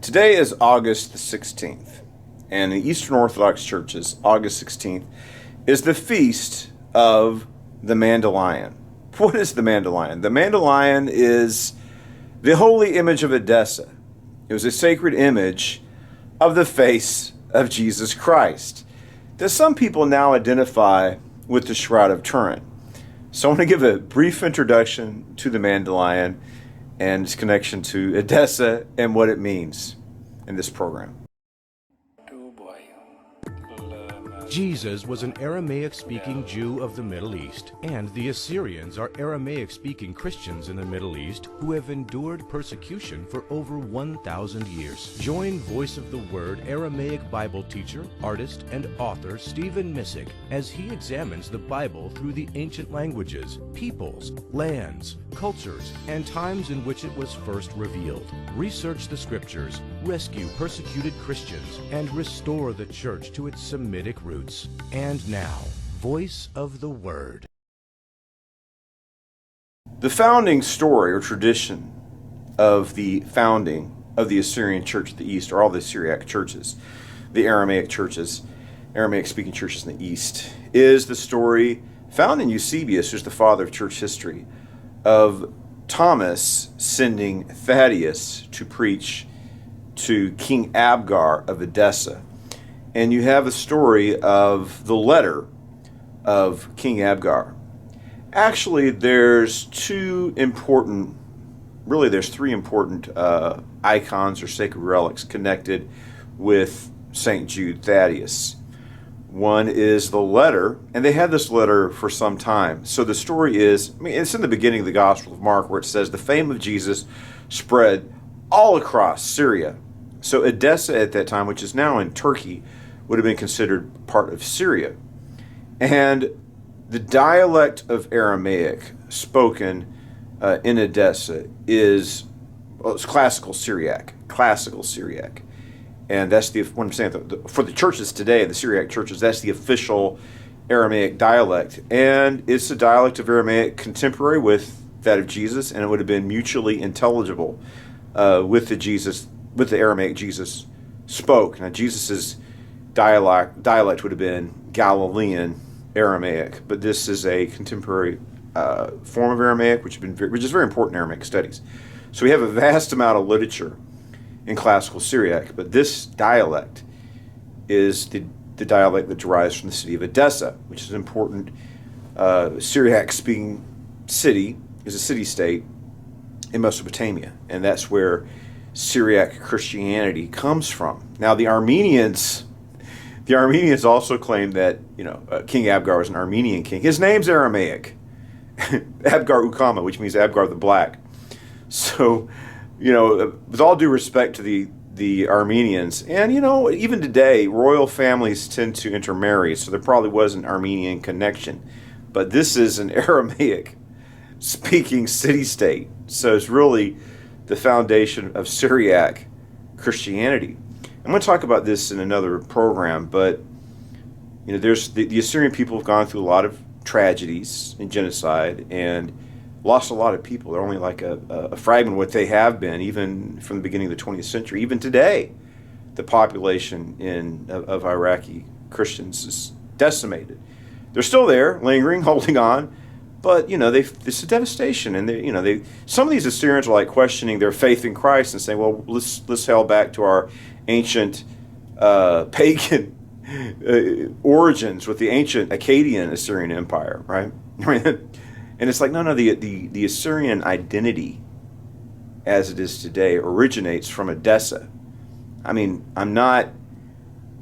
Today is August the 16th, and in Eastern Orthodox churches, August 16th is the feast of the Mandalion. What is the Mandalion? The Mandalion is the holy image of Edessa. It was a sacred image of the face of Jesus Christ that some people now identify with the Shroud of Turin. So I want to give a brief introduction to the Mandalion and its connection to Edessa and what it means in this program. Jesus was an Aramaic-speaking Jew of the Middle East, and the Assyrians are Aramaic-speaking Christians in the Middle East who have endured persecution for over 1,000 years. Join Voice of the Word Aramaic Bible teacher, artist, and author Stephen Missick as he examines the Bible through the ancient languages, peoples, lands, cultures, and times in which it was first revealed. Research the Scriptures, rescue persecuted Christians, and restore the Church to its Semitic roots. And now, Voice of the Word. The founding story or tradition of the founding of the Assyrian Church of the East, or all the Syriac churches, the Aramaic churches, Aramaic-speaking churches in the East, is the story found in Eusebius, who's the father of church history, of Thomas sending Thaddeus to preach to King Abgar of Edessa. And you have a story of the letter of King Abgar. Actually, there's three important icons or sacred relics connected with St. Jude Thaddeus. One is the letter, and they had this letter for some time. So the story is, it's in the beginning of the Gospel of Mark where it says the fame of Jesus spread all across Syria. So Edessa at that time, which is now in Turkey, would have been considered part of Syria. And the dialect of Aramaic spoken in Edessa it's classical Syriac. And that's what I'm saying, for the churches today, the Syriac churches, that's the official Aramaic dialect. And it's a dialect of Aramaic contemporary with that of Jesus, and it would have been mutually intelligible with the Aramaic Jesus spoke. Now, Jesus's dialect would have been Galilean Aramaic, but this is a contemporary form of Aramaic, which is very important in Aramaic studies. So we have a vast amount of literature in classical Syriac, but this dialect is the dialect that derives from the city of Edessa, which is an important Syriac-speaking city, is a city-state in Mesopotamia, and that's where Syriac Christianity comes from. Now, the Armenians also claim that King Abgar was an Armenian king. His name's Aramaic, Abgar Ukama, which means Abgar the Black. So, with all due respect to the Armenians, and even today, royal families tend to intermarry, so there probably was an Armenian connection. But this is an Aramaic-speaking city-state, so it's really the foundation of Syriac Christianity. I'm going to talk about this in another program, but there's the Assyrian people have gone through a lot of tragedies and genocide and lost a lot of people. They're only like a fragment of what they have been, even from the beginning of the 20th century. Even today, the population of Iraqi Christians is decimated. They're still there, lingering, holding on, but it's a devastation. And some of these Assyrians are like questioning their faith in Christ and saying, well, let's hail back to our ancient pagan origins with the ancient Akkadian Assyrian Empire, right? And it's like, no, the Assyrian identity as it is today originates from Edessa. I'm not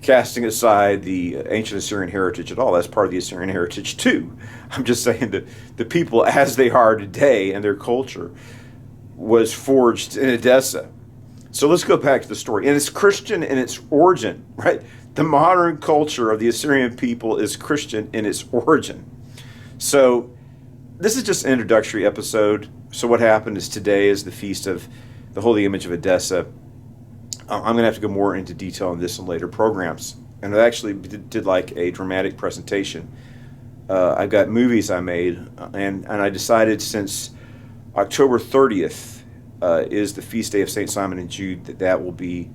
casting aside the ancient Assyrian heritage at all. That's part of the Assyrian heritage too. I'm just saying that the people as they are today and their culture was forged in Edessa. So let's go back to the story. And it's Christian in its origin, right? The modern culture of the Assyrian people is Christian in its origin. So this is just an introductory episode. So what happened is today is the feast of the holy image of Edessa. I'm going to have to go more into detail on this in later programs. And I actually did like a dramatic presentation. I've got movies I made, and I decided since October 30th is the feast day of St. Simon and Jude. That will be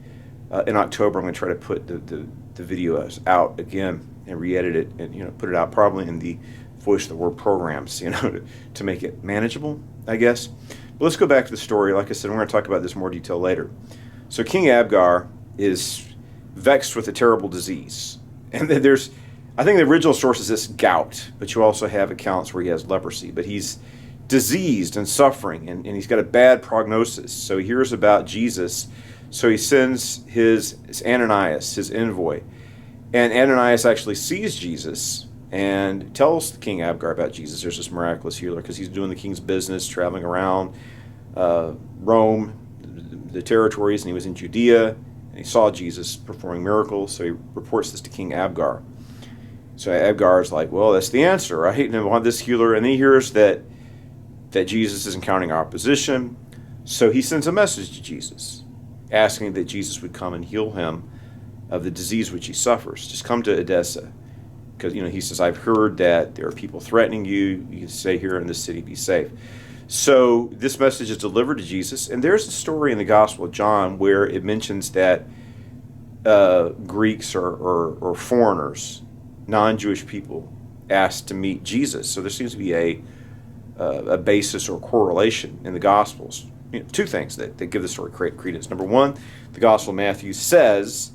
in October. I'm going to try to put the video out again and re-edit it and put it out probably in the Voice of the Word programs, to make it manageable, I guess. But let's go back to the story. Like I said, we're going to talk about this in more detail later. So King Abgar is vexed with a terrible disease. And then I think the original source is this gout, but you also have accounts where he has leprosy. But he's diseased and suffering, and he's got a bad prognosis. So he hears about Jesus. So he sends his Ananias, his envoy. And Ananias actually sees Jesus and tells King Abgar about Jesus. There's this miraculous healer, because he's doing the king's business, traveling around Rome, the territories, and he was in Judea, and he saw Jesus performing miracles, so he reports this to King Abgar. So Abgar is like, well, that's the answer, right? And I want this healer, and he hears that Jesus is encountering opposition, so he sends a message to Jesus, asking that Jesus would come and heal him of the disease which he suffers. Just come to Edessa. Because, he says, I've heard that there are people threatening you. You can stay here in this city, be safe. So this message is delivered to Jesus. And there's a story in the Gospel of John where it mentions that Greeks or foreigners, non-Jewish people, asked to meet Jesus. So there seems to be a basis or correlation in the Gospels. Two things that give the story credence. Number one, the Gospel of Matthew says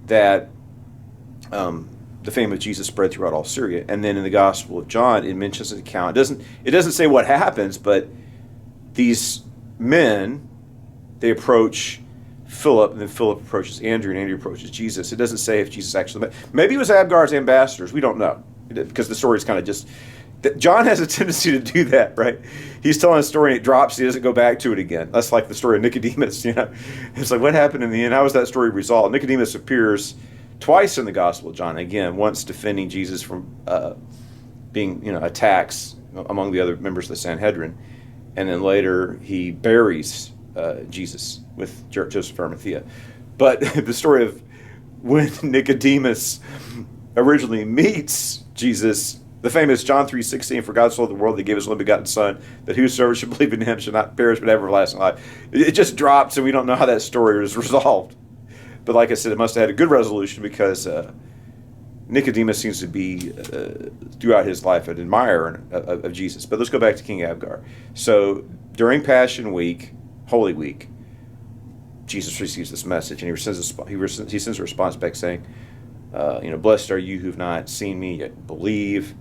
that the fame of Jesus spread throughout all Syria, and then in the Gospel of John, it mentions an account. It doesn't say what happens, but these men, they approach Philip, and then Philip approaches Andrew, and Andrew approaches Jesus. It doesn't say if Jesus actually met. Maybe it was Abgar's ambassadors. We don't know, because the story is kind of just. John has a tendency to do that, right? He's telling a story and it drops. He doesn't go back to it again. That's like the story of Nicodemus. It's like, what happened in the end? How was that story resolved? Nicodemus appears twice in the Gospel of John. Again, once defending Jesus from being, attacks among the other members of the Sanhedrin, and then later he buries Jesus with Joseph of Arimathea. But the story of when Nicodemus originally meets Jesus, the famous John 3:16, for God so loved the world that he gave his only begotten Son, that whosoever should believe in him should not perish but have everlasting life. It just drops, and we don't know how that story was resolved. But like I said, it must have had a good resolution, because Nicodemus seems to be, throughout his life, an admirer of Jesus. But let's go back to King Abgar. So during Passion Week, Holy Week, Jesus receives this message, and he sends a response back saying, blessed are you who've not seen me yet believe.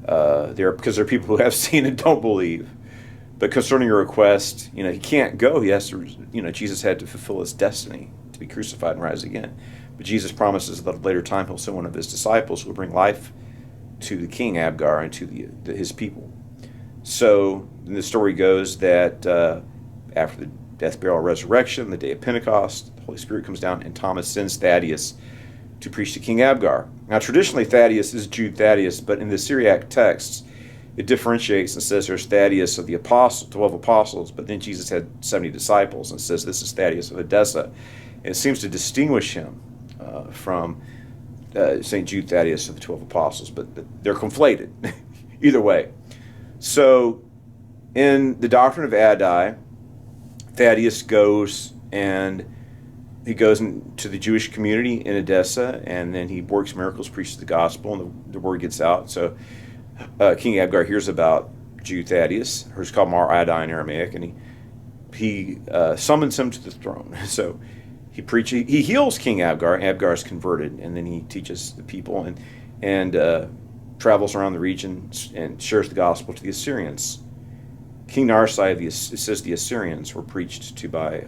Because there are people who have seen and don't believe. But concerning your request, he can't go. He has to, Jesus had to fulfill his destiny, to be crucified and rise again. But Jesus promises that at a later time he'll send one of his disciples who will bring life to the king Abgar and to his people. So the story goes that after the death, burial, resurrection, the day of Pentecost, the Holy Spirit comes down, and Thomas sends Thaddeus to preach to King Abgar. Now, traditionally, Thaddeus is Jude Thaddeus, but in the Syriac texts, it differentiates and says there's Thaddeus of the 12 apostles, but then Jesus had 70 disciples, and says this is Thaddeus of Edessa. And it seems to distinguish him from St. Jude Thaddeus of the 12 apostles, but they're conflated either way. So in the doctrine of Addai, Thaddeus goes into the Jewish community in Edessa, and then he works miracles, preaches the gospel, and the word gets out. So King Abgar hears about Jude Thaddeus, who's called Mar Addai in Aramaic, and he summons him to the throne. So he heals King Abgar. Abgar is converted, and then he teaches the people and travels around the region and shares the gospel to the Assyrians. King Narsai, it says the Assyrians were preached to by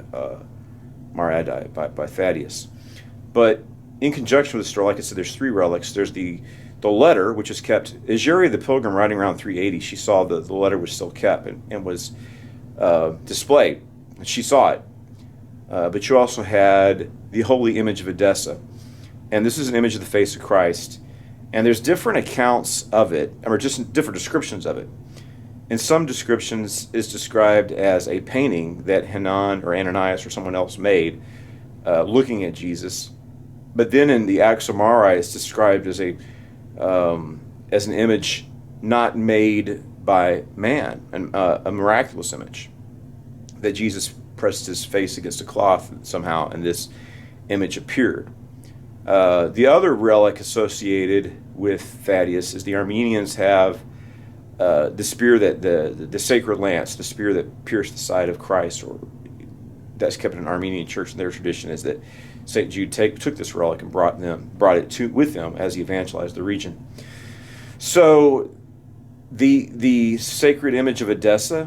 Mar Addai, by Thaddeus. But in conjunction with the story, like I said, there's three relics. There's the letter, which is kept. Ageria the pilgrim, writing around 380, she saw the letter was still kept and was displayed. She saw it. But you also had the holy image of Edessa. And this is an image of the face of Christ. And there's different accounts of it, or just different descriptions of it. In some descriptions, it's described as a painting that Hanan or Ananias or someone else made looking at Jesus. But then in the Axomari, it's described as an image not made by man, a miraculous image that Jesus pressed his face against a cloth somehow, and this image appeared. The other relic associated with Thaddeus is the Armenians have the spear that the sacred lance, the spear that pierced the side of Christ, or that's kept in an Armenian church. And their tradition is that St. Jude took this relic and brought it with them as he evangelized the region. So the sacred image of Edessa,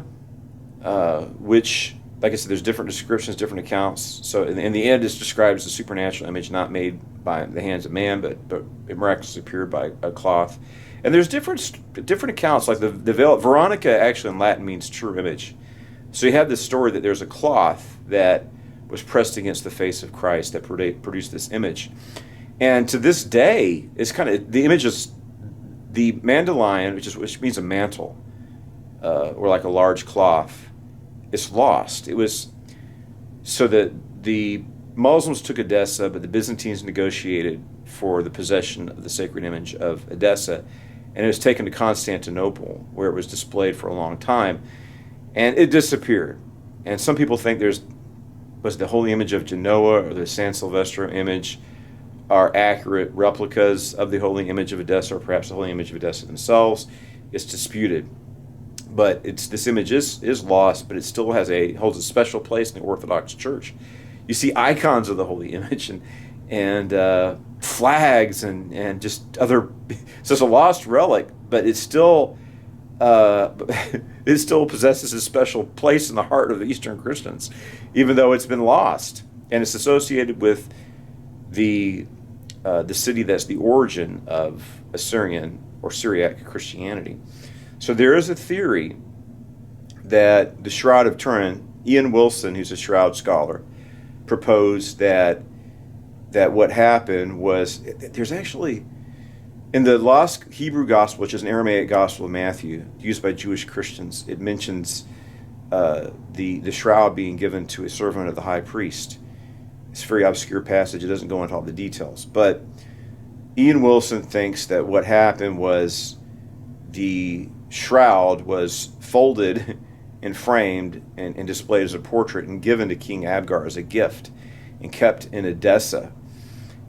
which, like I said, there's different descriptions, different accounts. So in the end, it's described as a supernatural image, not made by the hands of man, but it miraculously appeared by a cloth. And there's different accounts, like the veil. Veronica actually in Latin means true image. So you have this story that there's a cloth that was pressed against the face of Christ that produced this image. And to this day, it's kind of, the image is the mandalion, which means a mantle, or like a large cloth. It's lost. It was so that the Muslims took Edessa, but the Byzantines negotiated for the possession of the sacred image of Edessa, and it was taken to Constantinople, where it was displayed for a long time, and it disappeared. And some people think was the holy image of Genoa or the San Silvestro image are accurate replicas of the holy image of Edessa, or perhaps the holy image of Edessa themselves. It's disputed. But this image is lost, but it still holds a special place in the Orthodox Church. You see icons of the holy image and flags and just other. So it's a lost relic, but it still possesses a special place in the heart of the Eastern Christians, even though it's been lost, and it's associated with the city that's the origin of Assyrian or Syriac Christianity. So there is a theory that the Shroud of Turin, Ian Wilson, who's a Shroud scholar, proposed that what happened was, there's actually, in the lost Hebrew Gospel, which is an Aramaic Gospel of Matthew, used by Jewish Christians, it mentions the shroud being given to a servant of the high priest. It's a very obscure passage. It doesn't go into all the details. But Ian Wilson thinks that what happened was the shroud was folded and framed and displayed as a portrait and given to King Abgar as a gift and kept in Edessa.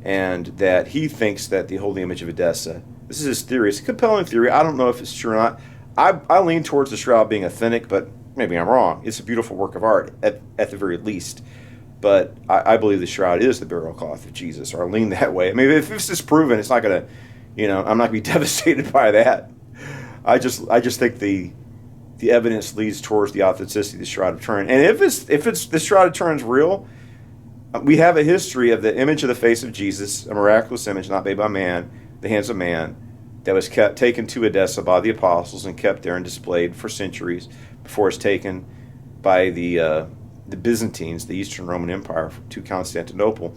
And that he thinks that the holy image of Edessa, this is his theory, it's a compelling theory, I don't know if it's true or not. I lean towards the shroud being authentic, but maybe I'm wrong. It's a beautiful work of art at the very least. But I believe the shroud is the burial cloth of Jesus, or I lean that way. I mean, if it's disproven, it's not going to, I'm not going to be devastated by that. I just think the evidence leads towards the authenticity of the Shroud of Turin. And if it's the Shroud of Turin's real, we have a history of the image of the face of Jesus, a miraculous image not made by man, the hands of man, that was taken to Edessa by the apostles and kept there and displayed for centuries before it's taken by the Byzantines, the Eastern Roman Empire, to Constantinople.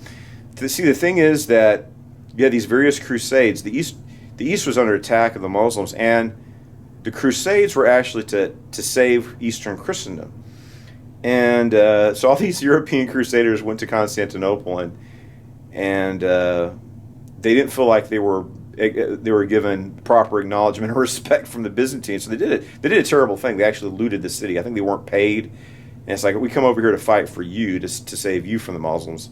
See, the thing is that you had these various crusades. The East was under attack of the Muslims, and the crusades were actually to save Eastern Christendom. And so all these European crusaders went to Constantinople, and they didn't feel like they were given proper acknowledgement or respect from the Byzantines. So they did a terrible thing. They actually looted the city. I think they weren't paid. And it's like, we come over here to fight for you, to save you from the Muslims.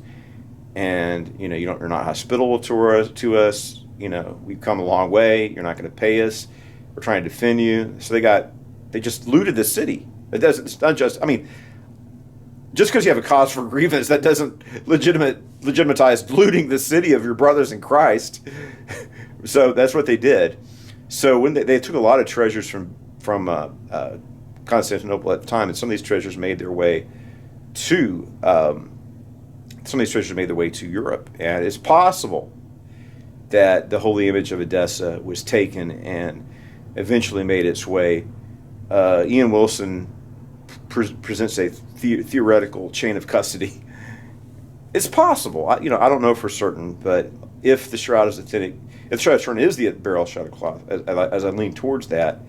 And you're not hospitable to us. We've come a long way. You're not going to pay us. We're trying to defend you. So they just looted the city. It's not just, just because you have a cause for grievance, that doesn't legitimize looting the city of your brothers in Christ. So that's what they did. So when they took a lot of treasures from Constantinople at the time, and some of these treasures made their way to Europe, and it's possible that the holy image of Edessa was taken and eventually made its way. Ian Wilson presents a theoretical chain of custody. It's possible. I don't know for certain, but if the shroud is authentic, if the Shroud of Turin is the burial shroud of cloth, as I lean towards that,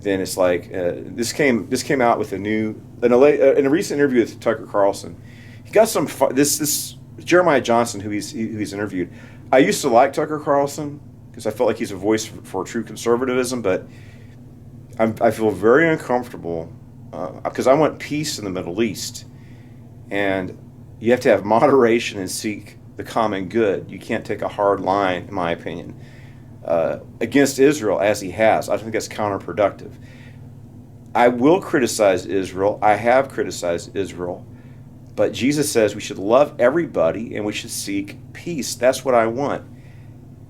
then it's like this came out with in a recent interview with Tucker Carlson. He got some this Jeremiah Johnson, who he's interviewed. I used to like Tucker Carlson because I felt like he's a voice for true conservatism, but I feel very uncomfortable because I want peace in the Middle East, And you have to have moderation and seek the common good. You can't take a hard line, in my opinion, against Israel as he has. I think that's counterproductive. I will criticize Israel. I have criticized Israel. But Jesus says we should love everybody and we should seek peace. That's what I want.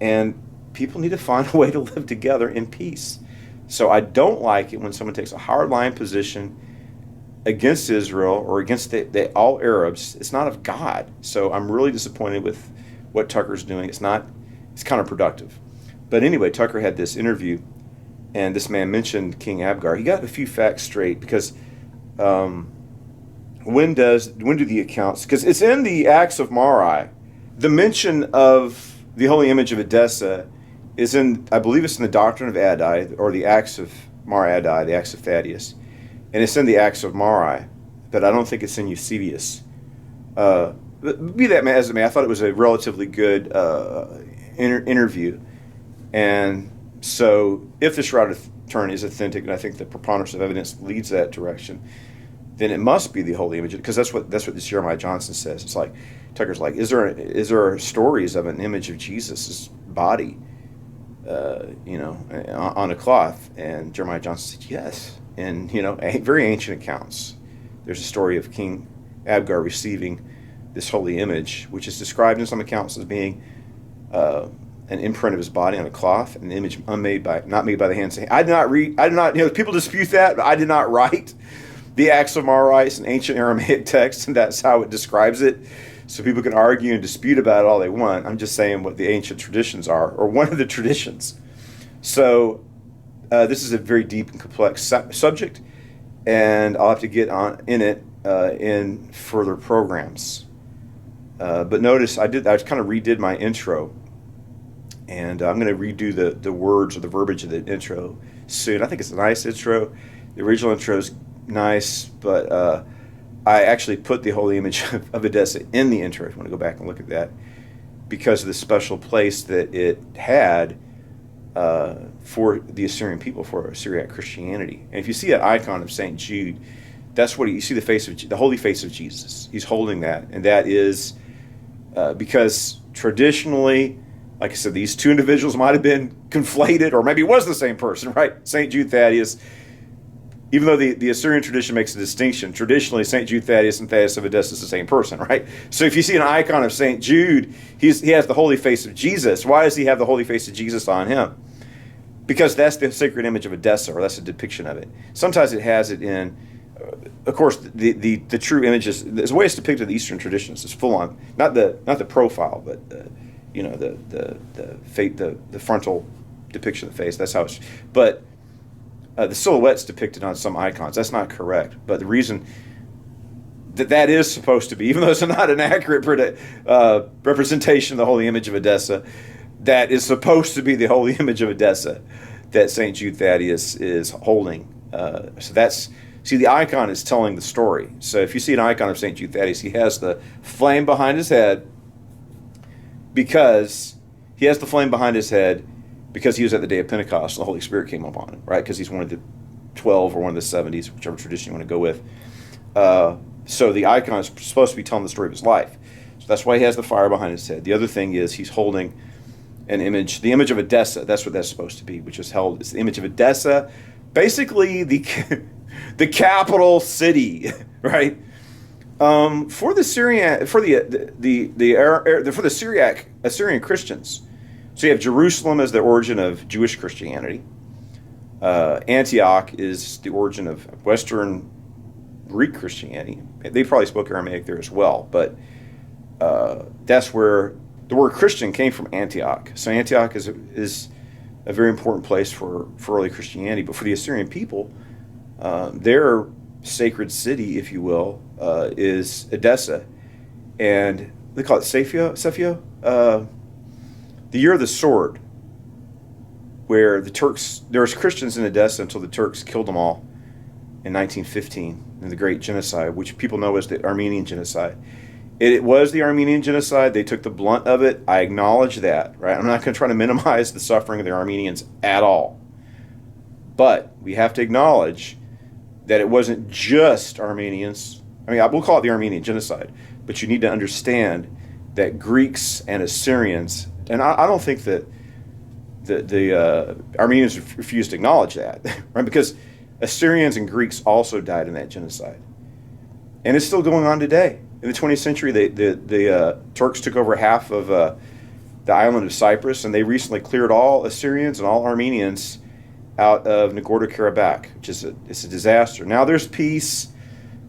And people need to find a way to live together in peace. So I don't like it when someone takes a hardline position against Israel or against all Arabs. It's not of God. So I'm really disappointed with what Tucker's doing. It's counterproductive. But anyway, Tucker had this interview, and this man mentioned King Abgar. He got a few facts straight because when do the accounts, because it's in the Acts of Mari. The mention of the holy image of Edessa is in, I believe it's in the Doctrine of Addai, or the Acts of Mar Addai, the Acts of Thaddeus. And it's in the Acts of Mari, but I don't think it's in Eusebius. Be that as it may, I thought it was a relatively good interview. And so if the Shroud of Turin is authentic, and I think the preponderance of evidence leads that direction, then it must be the holy image, because that's what this Jeremiah Johnson says. It's like, Tucker's like, is there stories of an image of Jesus' body, on a cloth? And Jeremiah Johnson said yes. And, very ancient accounts. There's a story of King Abgar receiving this holy image, which is described in some accounts as being an imprint of his body on a cloth, an image not made by the hands. I did not, people dispute that, but I did not write the Acts of Mari. It's an ancient Aramaic text, and that's how it describes it. So people can argue and dispute about it all they want. I'm just saying what the ancient traditions are, or one of the traditions. So this is a very deep and complex subject, and I'll have to get in it in further programs. But notice I kind of redid my intro, and I'm going to redo the words or the verbiage of the intro soon. I think it's a nice intro. The original intro is nice, but I actually put the holy image of Edessa in the intro, if you want to go back and look at that, because of the special place that it had for the Assyrian people, for Syriac Christianity. And if you see that icon of St. Jude, that's what you see, the holy face of Jesus. He's holding that, and that is because traditionally, like I said, these two individuals might have been conflated, or maybe it was the same person, right? St. Jude Thaddeus. Even though the Assyrian tradition makes a distinction, traditionally St. Jude Thaddeus and Thaddeus of Edessa is the same person, right? So if you see an icon of St. Jude, he has the holy face of Jesus. Why does he have the holy face of Jesus on him? Because that's the sacred image of Edessa, or that's a depiction of it. Sometimes it has it in, of course, the true images. There's a way it's depicted in the Eastern traditions. It's full on, not the profile, but the frontal depiction of the face. That's how it's. But the silhouette's depicted on some icons. That's not correct. But the reason that is supposed to be, even though it's not an accurate representation of the holy image of Edessa, that is supposed to be the holy image of Edessa that St. Jude Thaddeus is holding. So the icon is telling the story. So if you see an icon of St. Jude Thaddeus, he has the flame behind his head because he was at the day of Pentecost and the Holy Spirit came upon him, right? Because he's one of the 12 or one of the 70s, whichever tradition you want to go with. So the icon is supposed to be telling the story of his life. So that's why he has the fire behind his head. The other thing is he's holding an image, the image of Edessa. That's what that's supposed to be, which is held. It's the image of Edessa, basically the capital city, right? For the Syriac Assyrian Christians. So you have Jerusalem as the origin of Jewish Christianity. Antioch is the origin of Western Greek Christianity. They probably spoke Aramaic there as well, but that's where the word Christian came from, Antioch. So Antioch is a very important place for early Christianity. But for the Assyrian people, their sacred city, if you will, is Edessa. And they call it Sephio? The year of the sword, where there was Christians in Edessa until the Turks killed them all in 1915 in the Great Genocide, which people know as the Armenian Genocide. It was the Armenian Genocide. They took the blunt of it. I acknowledge that, right? I'm not going to try to minimize the suffering of the Armenians at all. But we have to acknowledge that it wasn't just Armenians I mean, I will call it the Armenian genocide, but you need to understand that Greeks and Assyrians, and I don't think that the Armenians refuse to acknowledge that, right? Because Assyrians and Greeks also died in that genocide. And it's still going on today. In the 20th century, the Turks took over half of the island of Cyprus, and they recently cleared all Assyrians and all Armenians out of Nagorno-Karabakh, which is it's a disaster. Now there's peace.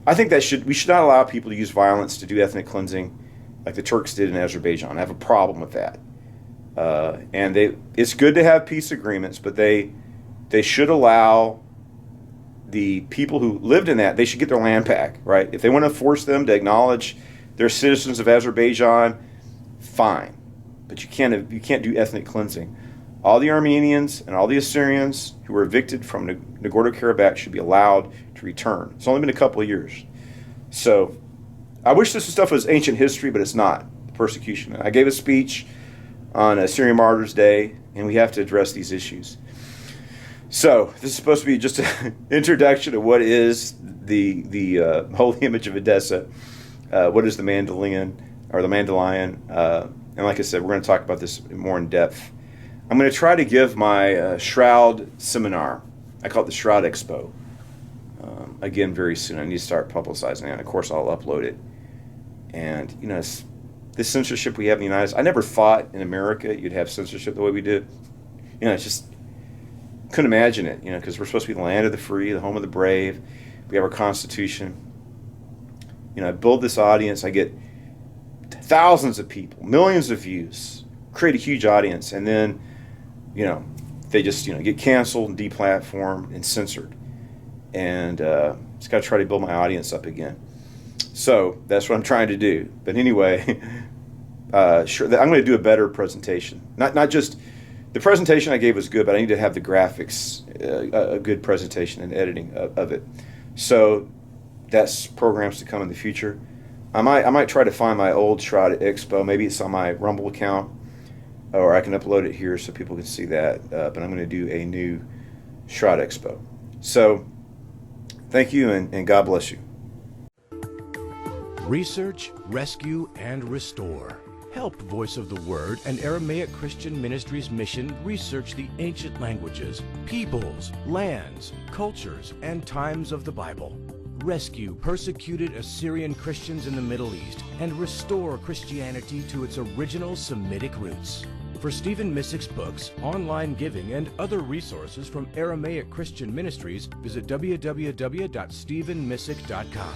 I think we should not allow people to use violence to do ethnic cleansing like the Turks did in Azerbaijan. I have a problem with that. And it's good to have peace agreements, but they should allow the people who lived in that, they should get their land back, right? If they want to force them to acknowledge they're citizens of Azerbaijan, fine. But you can't do ethnic cleansing. All the Armenians and all the Assyrians who were evicted from Nagorno-Karabakh should be allowed to return. It's only been a couple of years. So I wish this stuff was ancient history, but it's not. Persecution. I gave a speech on Assyrian Martyrs' Day, and we have to address these issues. So this is supposed to be just an introduction to what is the holy image of Edessa, what is the mandolin, or the mandalion, and like I said, we're going to talk about this more in depth. I'm going to try to give my Shroud seminar. I call it the Shroud Expo. Again, very soon. I need to start publicizing it, and of course I'll upload it. And, you know, this censorship we have in the United States, I never thought in America you'd have censorship the way we do. You know, it's just, couldn't imagine it, you know, because we're supposed to be the land of the free, the home of the brave. We have our Constitution. You know, I build this audience. I get thousands of people, millions of views, create a huge audience, and then, you know, they just, you know, get canceled and deplatformed and censored. And just got to try to build my audience up again. So that's what I'm trying to do. But anyway, sure, I'm going to do a better presentation. Not just the presentation I gave was good, but I need to have the graphics, a good presentation and editing of it. So that's programs to come in the future. I might try to find my old Shroud Expo. Maybe it's on my Rumble account, or I can upload it here so people can see that. But I'm going to do a new Shroud Expo. So thank you, and God bless you. Research, rescue, and restore. Help Voice of the Word and Aramaic Christian Ministries mission research the ancient languages, peoples, lands, cultures, and times of the Bible. Rescue persecuted Assyrian Christians in the Middle East and restore Christianity to its original Semitic roots. For Stephen Missick's books, online giving, and other resources from Aramaic Christian Ministries, visit www.stephenmissick.com.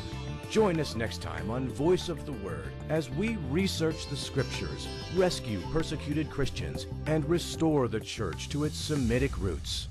Join us next time on Voice of the Word as we research the Scriptures, rescue persecuted Christians, and restore the church to its Semitic roots.